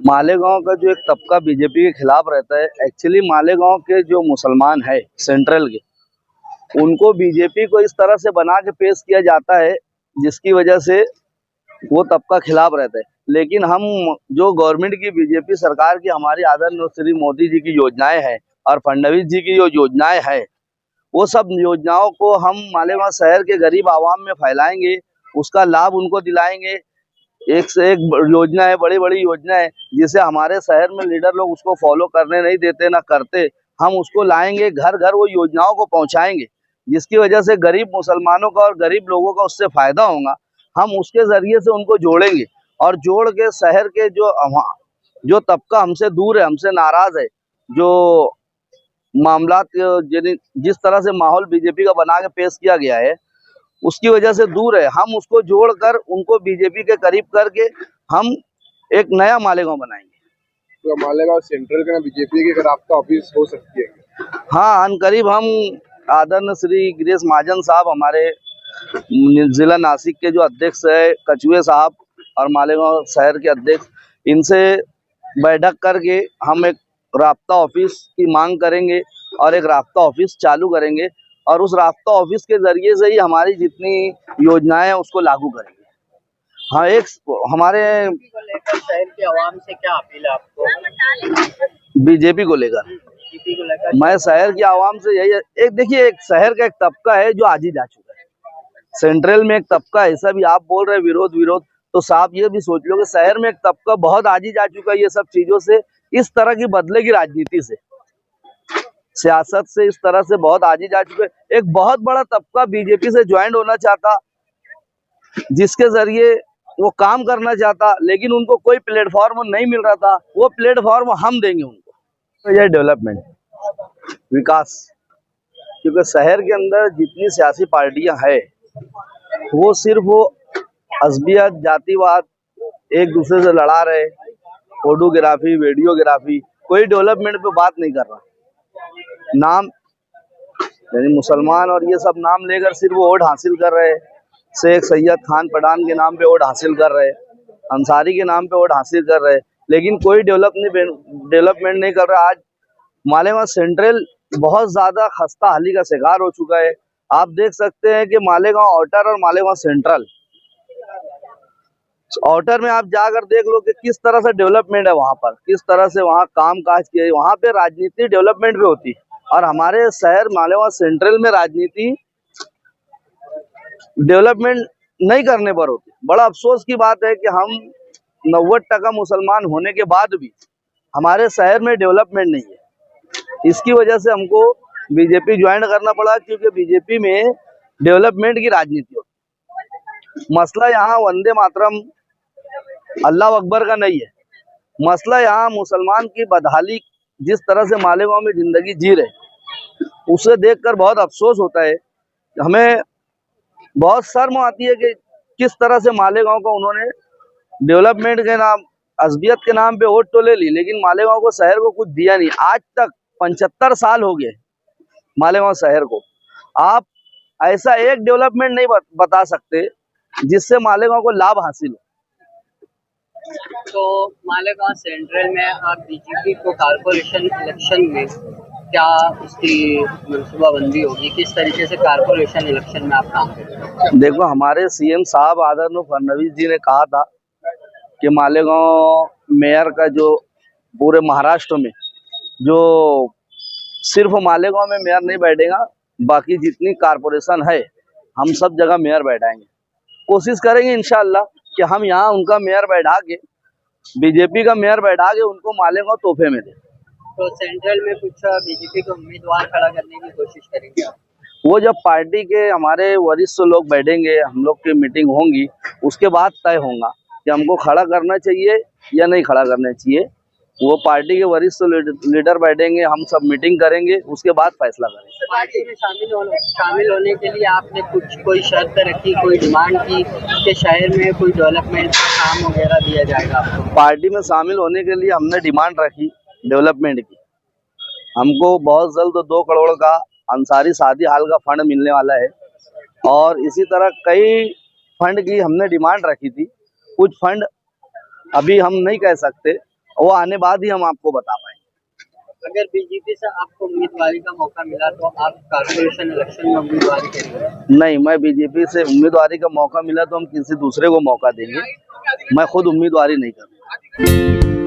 मालेगांव का जो एक तबका बीजेपी के खिलाफ रहता है, एक्चुअली मालेगांव के जो मुसलमान है सेंट्रल के, उनको बीजेपी को इस तरह से बना के पेश किया जाता है जिसकी वजह से वो तबका खिलाफ रहता है। लेकिन हम जो गवर्नमेंट की बीजेपी सरकार की हमारी आदरणीय श्री मोदी जी की योजनाएं हैं और फडणवीस जी की जो योजनाएं हैं, वो सब योजनाओं को हम मालेगांव शहर के गरीब आवाम में फैलाएंगे, उसका लाभ उनको दिलाएंगे। एक से एक योजना है, बड़ी बड़ी योजना है, जिसे हमारे शहर में लीडर लोग उसको फॉलो करने नहीं देते, ना करते। हम उसको लाएंगे, घर घर वो योजनाओं को पहुंचाएंगे, जिसकी वजह से गरीब मुसलमानों का और गरीब लोगों का उससे फायदा होगा। हम उसके जरिए से उनको जोड़ेंगे और जोड़ के शहर के जो तबका हमसे दूर है, हमसे नाराज है, जो मामला जिस तरह से माहौल बीजेपी का बना के पेश किया गया है, उसकी वजह से दूर है, हम उसको जोड़कर उनको बीजेपी के करीब करके हम एक नया मालेगांव बनाएंगे। तो मालेगांव सेंट्रल का बीजेपी के राब्ता ऑफिस हो सकती है? हाँ, अनकरीब हम आदरणीय श्री गिरीश महाजन साहब, हमारे जिला नासिक के जो अध्यक्ष है कछुए साहब और मालेगांव शहर के अध्यक्ष, इनसे बैठक करके हम एक राब्ता ऑफिस की मांग करेंगे और एक राब्ता ऑफिस चालू करेंगे और उस राब्ता ऑफिस के जरिए से ही हमारी जितनी योजनाएं हैं उसको लागू करेंगे। हाँ, एक हमारे शहर के आवाम से क्या अपील है आपको बीजेपी को लेकर? मैं शहर की आवाम से यही, एक देखिए, एक शहर का एक तबका है जो आज ही जा चुका है, सेंट्रल में एक तबका, ऐसा भी आप बोल रहे विरोध, तो साहब ये भी सोच लो कि शहर में एक तबका बहुत आज ही जा चुका है ये सब चीजों से, इस तरह की बदलेगी राजनीति से, सियासत से, इस तरह से बहुत आज ही जा चुके। एक बहुत बड़ा तबका बीजेपी से ज्वाइन होना चाहता, जिसके जरिए वो काम करना चाहता, लेकिन उनको कोई प्लेटफॉर्म नहीं मिल रहा था, वो प्लेटफॉर्म हम देंगे उनको। तो यह डेवलपमेंट, विकास, क्योंकि शहर के अंदर जितनी सियासी पार्टियां हैं वो सिर्फ वो अजबियत, जातिवाद, एक दूसरे से लड़ा रहे, फोटोग्राफी, वीडियोग्राफी, कोई डेवलपमेंट पे बात नहीं कर रहा। नाम यानी मुसलमान और ये सब नाम लेकर सिर्फ वो वोट हासिल कर रहे, शेख सैयद खान पठान के नाम पे वोट हासिल कर रहे, अंसारी के नाम पे वोट हासिल कर रहे, लेकिन कोई डेवलपमेंट नहीं कर रहा। आज मालेगांव सेंट्रल बहुत ज्यादा खस्ता हाली का शिकार हो चुका है। आप देख सकते हैं कि मालेगांव आउटर और मालेगांव सेंट्रल, आउटर में आप जाकर देख लो कि किस तरह से डेवलपमेंट है वहां पर, किस तरह से वहां काम काज किए, वहां पे राजनीति डेवलपमेंट पे होती है, और हमारे शहर मालेगांव सेंट्रल में राजनीति डेवलपमेंट नहीं करने पर होती। बड़ा अफसोस की बात है कि हम 90% मुसलमान होने के बाद भी हमारे शहर में डेवलपमेंट नहीं है। इसकी वजह से हमको बीजेपी ज्वाइन करना पड़ा, क्योंकि बीजेपी में डेवलपमेंट की राजनीति होती। मसला यहाँ वंदे मातरम, अल्लाह अकबर का नहीं है, मसला यहाँ मुसलमान की बदहाली, जिस तरह से मालेगांव में जिंदगी जी रहे, उसे देखकर बहुत अफसोस होता है। हमें बहुत शर्म आती है कि किस तरह से मालेगांव को उन्होंने डेवलपमेंट के नाम, अजबियत के नाम पे वोट तो ले ली, लेकिन मालेगांव को, शहर को कुछ दिया नहीं। आज तक 75 साल हो गए मालेगांव शहर को, आप ऐसा एक डेवलपमेंट नहीं बता सकते जिससे मालेगांव को लाभ हासिल हो। तो मालेगांव सेंट्रल में आप बीजेपी को कारपोरेशन इलेक्शन में क्या उसकी मनसूबाबंदी होगी, किस तरीके से कारपोरेशन इलेक्शन में आप काम करेंगे? देखो, हमारे सीएम साहब आदरणीय फडणवीस जी ने कहा था कि मालेगांव मेयर का जो पूरे महाराष्ट्र में, जो सिर्फ मालेगांव में मेयर नहीं बैठेगा, बाकी जितनी कारपोरेशन है हम सब जगह मेयर बैठाएंगे। कोशिश करेंगे इंशाअल्लाह कि हम यहाँ उनका मेयर बैठा के, बीजेपी का मेयर बैठा के उनको मालेगांव तोहफे में दें। तो सेंट्रल में कुछ बीजेपी के उम्मीदवार खड़ा करने की कोशिश करेंगे आप? वो जब पार्टी के हमारे वरिष्ठ लोग बैठेंगे, हम लोग की मीटिंग होंगी, उसके बाद तय होगा कि हमको खड़ा करना चाहिए या नहीं खड़ा करना चाहिए। वो पार्टी के वरिष्ठ लीडर बैठेंगे, हम सब मीटिंग करेंगे, उसके बाद फैसला करेंगे। पार्टी में शामिल होने के लिए आपने कोई शर्त रखी, कोई डिमांड की कि शहर में कोई डेवलपमेंट का काम वगैरह दिया जाएगा आपको? पार्टी में शामिल होने के लिए हमने डिमांड रखी डेवलपमेंट की। हमको बहुत जल्द 2 करोड़ का अंसारी शादी हाल का फंड मिलने वाला है, और इसी तरह कई फंड की हमने डिमांड रखी थी। कुछ फंड अभी हम नहीं कह सकते, वो आने बाद ही हम आपको बता पाएंगे। अगर बीजेपी से आपको उम्मीदवारी का मौका मिला तो आप कारपोरेशन इलेक्शन में उम्मीदवारी करेंगे? नहीं, मैं बीजेपी से उम्मीदवारी का मौका मिला तो हम किसी दूसरे को मौका देंगे, मैं खुद उम्मीदवारी नहीं करूँगा।